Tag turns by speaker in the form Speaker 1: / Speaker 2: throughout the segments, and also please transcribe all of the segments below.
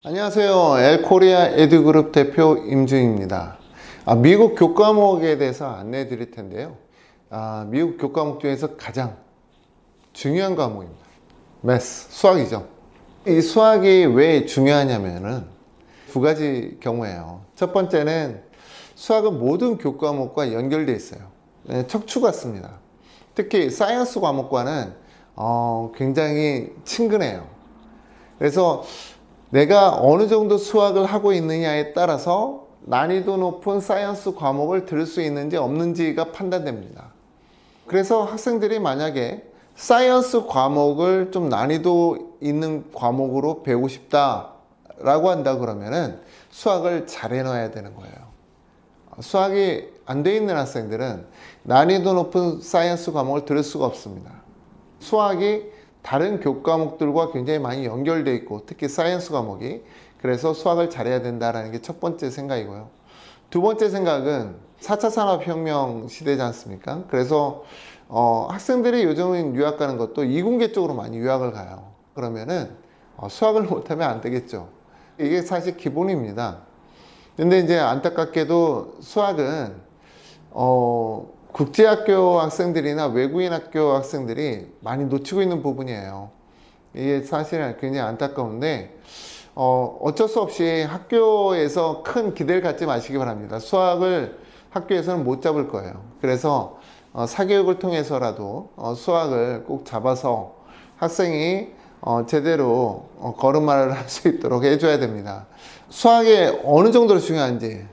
Speaker 1: 안녕하세요. 엘코리아 에듀그룹 대표 임준입니다. 미국 교과목에 대해서 안내해 드릴 텐데요. 미국 교과목 중에서 가장 중요한 과목입니다. 매스, 수학이죠. 이 수학이 왜 중요하냐면은 두 가지 경우예요. 첫 번째는 수학은 모든 교과목과 연결되어 있어요. 척추 같습니다. 특히 사이언스 과목과는 굉장히 친근해요. 그래서 내가 어느 정도 수학을 하고 있느냐에 따라서 난이도 높은 사이언스 과목을 들을 수 있는지 없는지가 판단됩니다. 그래서 학생들이 만약에 사이언스 과목을 좀 난이도 있는 과목으로 배우고 싶다라고 한다 그러면은 수학을 잘 해놔야 되는 거예요. 수학이 안 돼 있는 학생들은 난이도 높은 사이언스 과목을 들을 수가 없습니다. 수학이 다른 교과목들과 굉장히 많이 연결되어 있고 특히 사이언스 과목이 그래서 수학을 잘해야 된다는 게 첫 번째 생각이고요. 두 번째 생각은 4차 산업혁명 시대지 않습니까? 그래서 학생들이 요즘은 유학 가는 것도 이공계 쪽으로 많이 유학을 가요. 그러면은 수학을 못하면 안 되겠죠. 이게 사실 기본입니다. 근데 이제 안타깝게도 수학은 국제학교 학생들이나 외국인 학교 학생들이 많이 놓치고 있는 부분이에요. 이게 사실은 굉장히 안타까운데 어쩔 수 없이 학교에서 큰 기대를 갖지 마시기 바랍니다. 수학을 학교에서는 못 잡을 거예요. 그래서 사교육을 통해서라도 수학을 꼭 잡아서 학생이 제대로 걸음마를 할 수 있도록 해줘야 됩니다. 수학이 어느 정도로 중요한지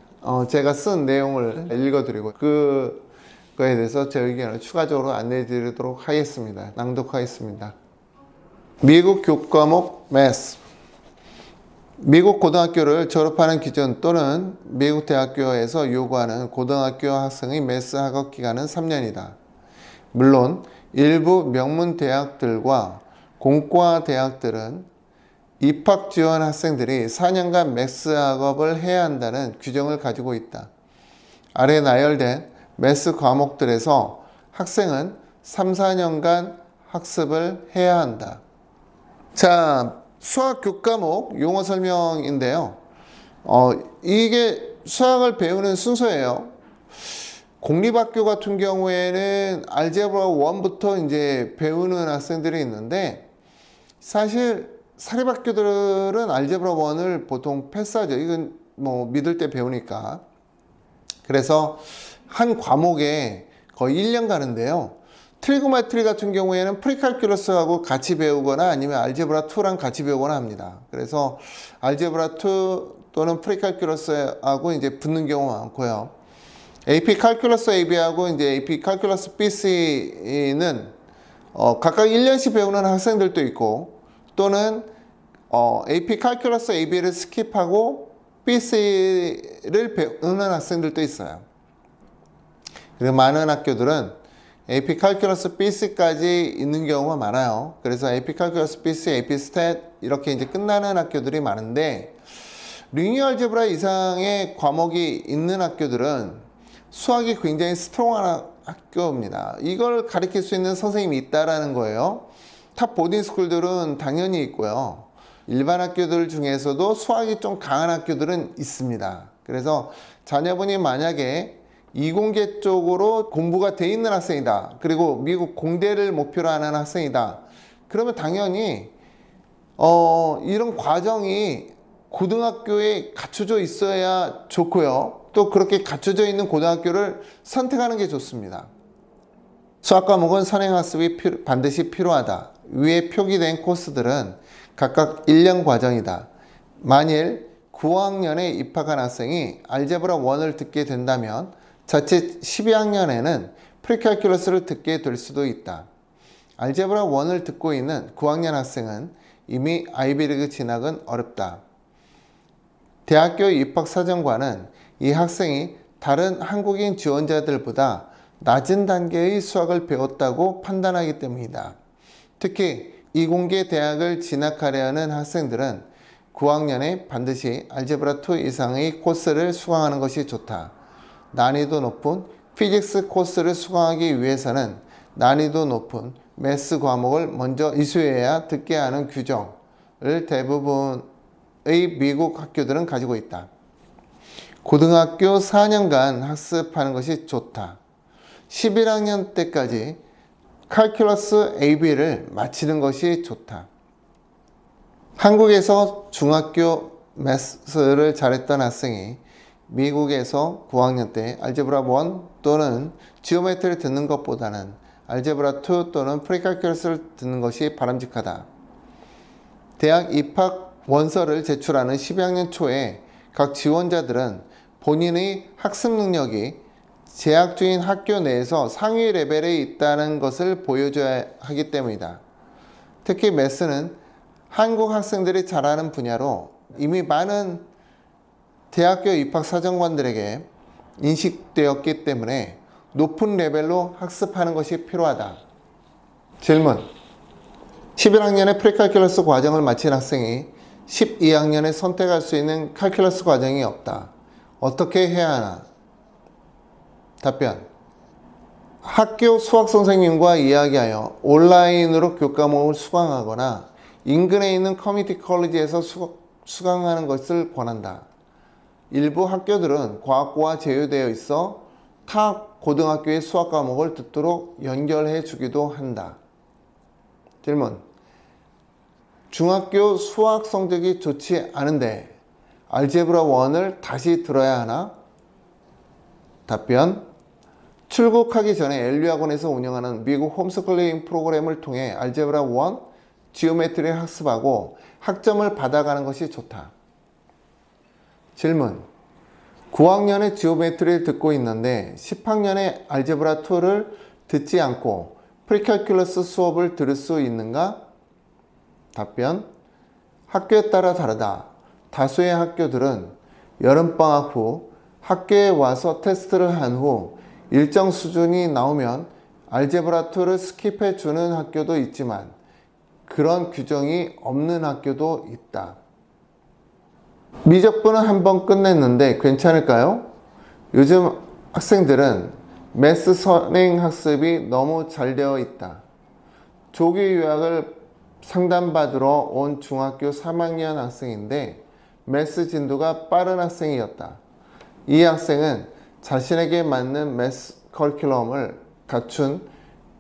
Speaker 1: 제가 쓴 내용을 읽어드리고 그거에 대해서 제 의견을 추가적으로 안내해 드리도록 하겠습니다. 낭독하겠습니다. 미국 교과목 매스. 미국 고등학교를 졸업하는 기준 또는 미국 대학교에서 요구하는 고등학교 학생의 매스 학업 기간은 3년이다. 물론 일부 명문 대학들과 공과 대학들은 입학 지원 학생들이 4년간 매스 학업을 해야 한다는 규정을 가지고 있다. 아래 나열된 매스 과목들에서 학생은 3, 4년간 학습을 해야 한다. 자, 수학 교과목 용어 설명인데요. 이게 수학을 배우는 순서예요. 공립학교 같은 경우에는 알제브라 1부터 이제 배우는 학생들이 있는데 사실 사립학교들은 알제브라 1을 보통 패스하죠. 이건 뭐 믿을 때 배우니까. 그래서 한 과목에 거의 1년 가는데요. 트리고메트리 같은 경우에는 프리칼큘러스하고 같이 배우거나 아니면 알제브라 2랑 같이 배우거나 합니다. 그래서 알제브라 2 또는 프리칼큘러스하고 이제 붙는 경우가 많고요. AP 칼큘러스 AB하고 이제 AP 칼큘러스 BC는 각각 1년씩 배우는 학생들도 있고 또는 AP 칼큘러스 AB를 스킵하고 BC를 배우는 학생들도 있어요. 그리고 많은 학교들은 AP 칼큘러스 BC까지 있는 경우가 많아요. 그래서 AP 칼큘러스 BC, AP 스탯 이렇게 이제 끝나는 학교들이 많은데 리니어 알제브라 이상의 과목이 있는 학교들은 수학이 굉장히 스트롱한 학교입니다. 이걸 가르칠 수 있는 선생님이 있다라는 거예요. 탑 보딩 스쿨들은 당연히 있고요. 일반 학교들 중에서도 수학이 좀 강한 학교들은 있습니다. 그래서 자녀분이 만약에 이공계 쪽으로 공부가 돼 있는 학생이다. 그리고 미국 공대를 목표로 하는 학생이다. 그러면 당연히 이런 과정이 고등학교에 갖춰져 있어야 좋고요. 또 그렇게 갖춰져 있는 고등학교를 선택하는 게 좋습니다. 수학 과목은 선행학습이 반드시 필요하다. 위에 표기된 코스들은 각각 1년 과정이다. 만일 9학년에 입학한 학생이 알제브라 1을 듣게 된다면 자칫 12학년에는 프리칼큘러스를 듣게 될 수도 있다. 알제브라 1을 듣고 있는 9학년 학생은 이미 아이비리그 진학은 어렵다. 대학교 입학사정관은 이 학생이 다른 한국인 지원자들보다 낮은 단계의 수학을 배웠다고 판단하기 때문이다. 특히 이공계 대학을 진학하려 하는 학생들은 9학년에 반드시 알제브라 2 이상의 코스를 수강하는 것이 좋다. 난이도 높은 피직스 코스를 수강하기 위해서는 난이도 높은 매스 과목을 먼저 이수해야 듣게 하는 규정을 대부분의 미국 학교들은 가지고 있다. 고등학교 4년간 학습하는 것이 좋다. 11학년 때까지 칼큘러스 AB를 마치는 것이 좋다. 한국에서 중학교 매스를 잘했던 학생이 미국에서 9학년 때 알제브라 1 또는 지오메트리를 듣는 것보다는 알제브라 2 또는 프리칼큘러스를 듣는 것이 바람직하다. 대학 입학 원서를 제출하는 12학년 초에 각 지원자들은 본인의 학습 능력이 재학 중인 학교 내에서 상위 레벨에 있다는 것을 보여줘야 하기 때문이다. 특히 매스는 한국 학생들이 잘하는 분야로 이미 많은 대학교 입학 사정관들에게 인식되었기 때문에 높은 레벨로 학습하는 것이 필요하다. 질문. 11학년에 프리칼큘러스 과정을 마친 학생이 12학년에 선택할 수 있는 칼큘러스 과정이 없다. 어떻게 해야 하나? 답변. 학교 수학 선생님과 이야기하여 온라인으로 교과목을 수강하거나 인근에 있는 커뮤니티 컬리지에서 수강하는 것을 권한다. 일부 학교들은 과학고와 제휴되어 있어 타 고등학교의 수학 과목을 듣도록 연결해 주기도 한다. 질문. 중학교 수학 성적이 좋지 않은데 알제브라 1을 다시 들어야 하나? 답변. 출국하기 전에 엘리학원에서 운영하는 미국 홈스쿨링 프로그램을 통해 알제브라 1, 지오메트리를 학습하고 학점을 받아가는 것이 좋다. 질문. 9학년에 지오메트리를 듣고 있는데 10학년에 알제브라 2를 듣지 않고 프리칼큘러스 수업을 들을 수 있는가? 답변. 학교에 따라 다르다. 다수의 학교들은 여름방학 후 학교에 와서 테스트를 한 후 일정 수준이 나오면 알제브라 2를 스킵해 주는 학교도 있지만 그런 규정이 없는 학교도 있다. 미적분은 한번 끝냈는데 괜찮을까요? 요즘 학생들은 매스 선행 학습이 너무 잘 되어 있다. 조기 유학을 상담받으러 온 중학교 3학년 학생인데 매스 진도가 빠른 학생이었다. 이 학생은 자신에게 맞는 매스 커리큘럼을 갖춘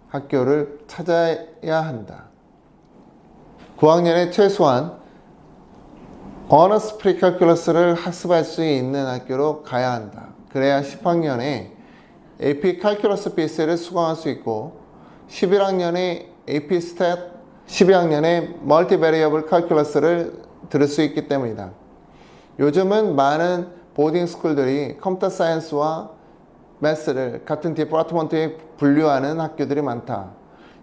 Speaker 1: 학교를 찾아야 한다. 9학년에 최소한 어너스 프리칼큘러스를 학습할 수 있는 학교로 가야 한다. 그래야 10학년에 AP 칼큘러스 BS를 수강할 수 있고 11학년에 AP 스탯, 12학년에 멀티 베리어블 칼큘러스를 들을 수 있기 때문이다. 요즘은 많은 보딩 스쿨들이 컴퓨터 사이언스와 매스를 같은 디파트먼트에 분류하는 학교들이 많다.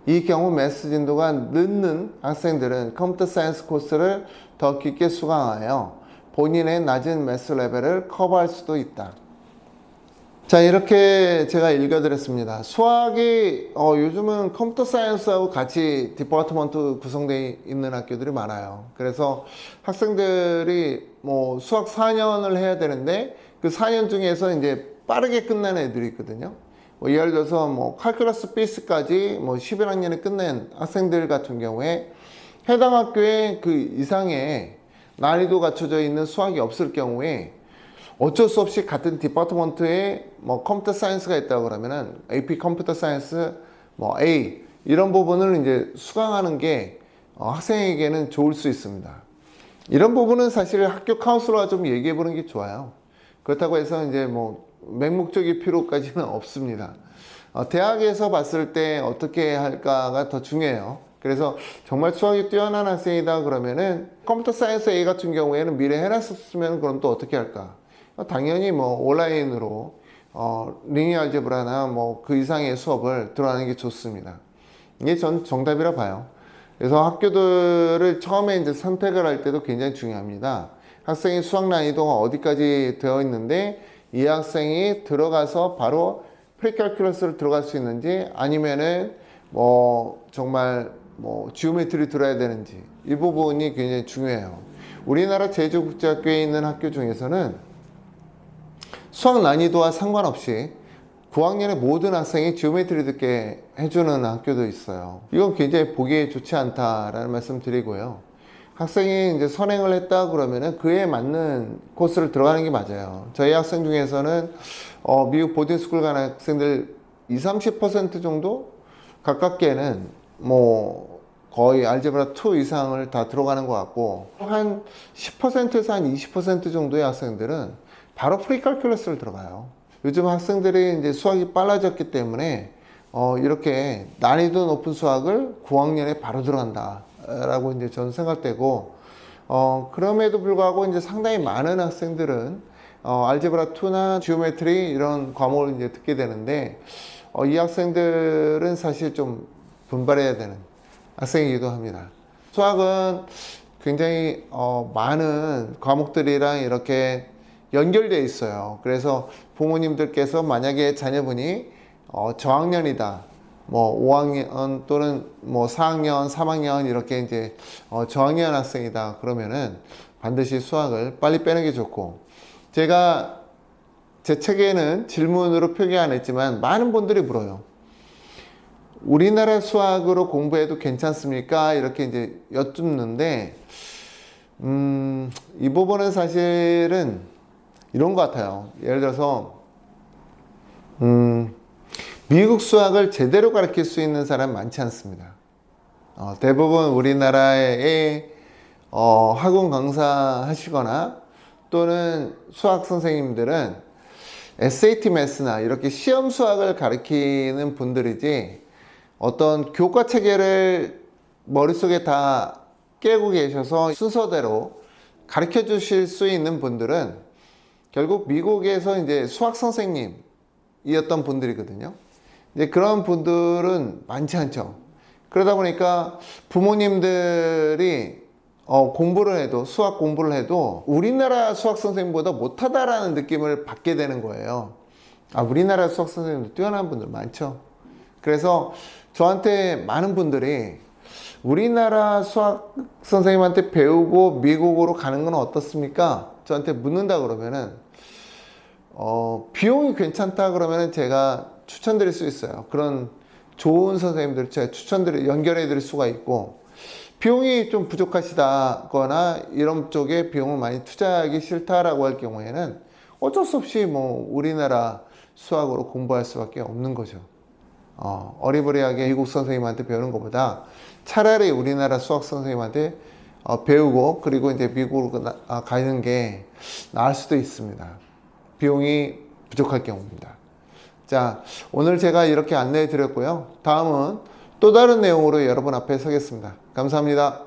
Speaker 1: 이 경우 매스 진도가 늦는 학생들은 컴퓨터 사이언스 코스를 더 깊게 수강하여 본인의 낮은 매스 레벨을 커버할 수도 있다. 자, 이렇게 제가 읽어드렸습니다. 수학이 요즘은 컴퓨터 사이언스하고 같이 디파트먼트 구성되어 있는 학교들이 많아요. 그래서 학생들이 뭐 수학 4년을 해야 되는데 그 4년 중에서 이제 빠르게 끝나는 애들이 있거든요. 예를 들어서 뭐 칼큘러스 BS까지 뭐 11학년에 끝낸 학생들 같은 경우에 해당 학교에 그 이상의 난이도 갖춰져 있는 수학이 없을 경우에 어쩔 수 없이 같은 디파트먼트에 뭐 컴퓨터 사이언스가 있다고 그러면은 AP 컴퓨터 사이언스 뭐 A 이런 부분을 이제 수강하는 게 학생에게는 좋을 수 있습니다. 이런 부분은 사실 학교 카운슬러와 좀 얘기해 보는 게 좋아요. 그렇다고 해서 이제 뭐 맹목적일 필요까지는 없습니다. 대학에서 봤을 때 어떻게 할까가 더 중요해요. 그래서 정말 수학이 뛰어난 학생이다 그러면은 컴퓨터 사이언스 A 같은 경우에는 미래 해놨었으면 그럼 또 어떻게 할까? 당연히 뭐 온라인으로 리니어 알제브라나 뭐 그 이상의 수업을 들어가는 게 좋습니다. 이게 전 정답이라 봐요. 그래서 학교들을 처음에 이제 선택을 할 때도 굉장히 중요합니다. 학생의 수학 난이도가 어디까지 되어 있는데 이 학생이 들어가서 바로 프리칼큘러스를 들어갈 수 있는지 아니면은 뭐 정말 뭐 지오메트리 들어야 되는지 이 부분이 굉장히 중요해요. 우리나라 제주국제학교에 있는 학교 중에서는 수학 난이도와 상관없이 9학년의 모든 학생이 지오메트리 듣게 해주는 학교도 있어요. 이건 굉장히 보기에 좋지 않다라는 말씀 드리고요. 학생이 이제 선행을 했다 그러면은 그에 맞는 코스를 들어가는 게 맞아요. 저희 학생 중에서는 미국 보딩스쿨 가는 학생들 20-30% 정도 가깝게는 뭐 거의 알제브라 2 이상을 다 들어가는 것 같고, 한 10%에서 한 20% 정도의 학생들은 바로 프리칼큘러스를 들어가요. 요즘 학생들이 이제 수학이 빨라졌기 때문에 이렇게 난이도 높은 수학을 9학년에 바로 들어간다 라고 이제 저는 생각되고, 그럼에도 불구하고 이제 상당히 많은 학생들은 알제브라 2나 지오메트리 이런 과목을 이제 듣게 되는데, 이 학생들은 사실 좀 분발해야 되는 학생이기도 합니다. 수학은 굉장히 많은 과목들이랑 이렇게 연결되어 있어요. 그래서 부모님들께서 만약에 자녀분이 저학년이다, 뭐 5학년 또는 뭐 4학년, 3학년 이렇게 이제 저학년 학생이다 그러면은 반드시 수학을 빨리 빼는 게 좋고, 제가 제 책에는 질문으로 표기 안 했지만 많은 분들이 물어요. 우리나라 수학으로 공부해도 괜찮습니까? 이렇게 이제 여쭙는데, 이 부분은 사실은 이런 것 같아요. 예를 들어서, 미국 수학을 제대로 가르칠 수 있는 사람 많지 않습니다. 대부분 우리나라에 학원 강사 하시거나 또는 수학 선생님들은 SAT 매스나 이렇게 시험 수학을 가르치는 분들이지, 어떤 교과 체계를 머릿속에 다 깨고 계셔서 순서대로 가르쳐 주실 수 있는 분들은 결국 미국에서 이제 수학 선생님이었던 분들이거든요. 이제 그런 분들은 많지 않죠. 그러다 보니까 부모님들이 공부를 해도, 수학 공부를 해도 우리나라 수학 선생님보다 못하다라는 느낌을 받게 되는 거예요. 우리나라 수학 선생님들 뛰어난 분들 많죠. 그래서 저한테 많은 분들이 우리나라 수학 선생님한테 배우고 미국으로 가는 건 어떻습니까? 저한테 묻는다 그러면은 비용이 괜찮다 그러면은 제가 추천드릴 수 있어요. 그런 좋은 선생님들 제가 연결해 드릴 수가 있고, 비용이 좀 부족하시다거나 이런 쪽에 비용을 많이 투자하기 싫다라고 할 경우에는 어쩔 수 없이 뭐 우리나라 수학으로 공부할 수밖에 없는 거죠. 어리버리하게 미국 선생님한테 배우는 것보다 차라리 우리나라 수학 선생님한테 배우고 그리고 이제 미국으로 가는 게 나을 수도 있습니다. 비용이 부족할 경우입니다. 자, 오늘 제가 이렇게 안내해 드렸고요. 다음은 또 다른 내용으로 여러분 앞에 서겠습니다. 감사합니다.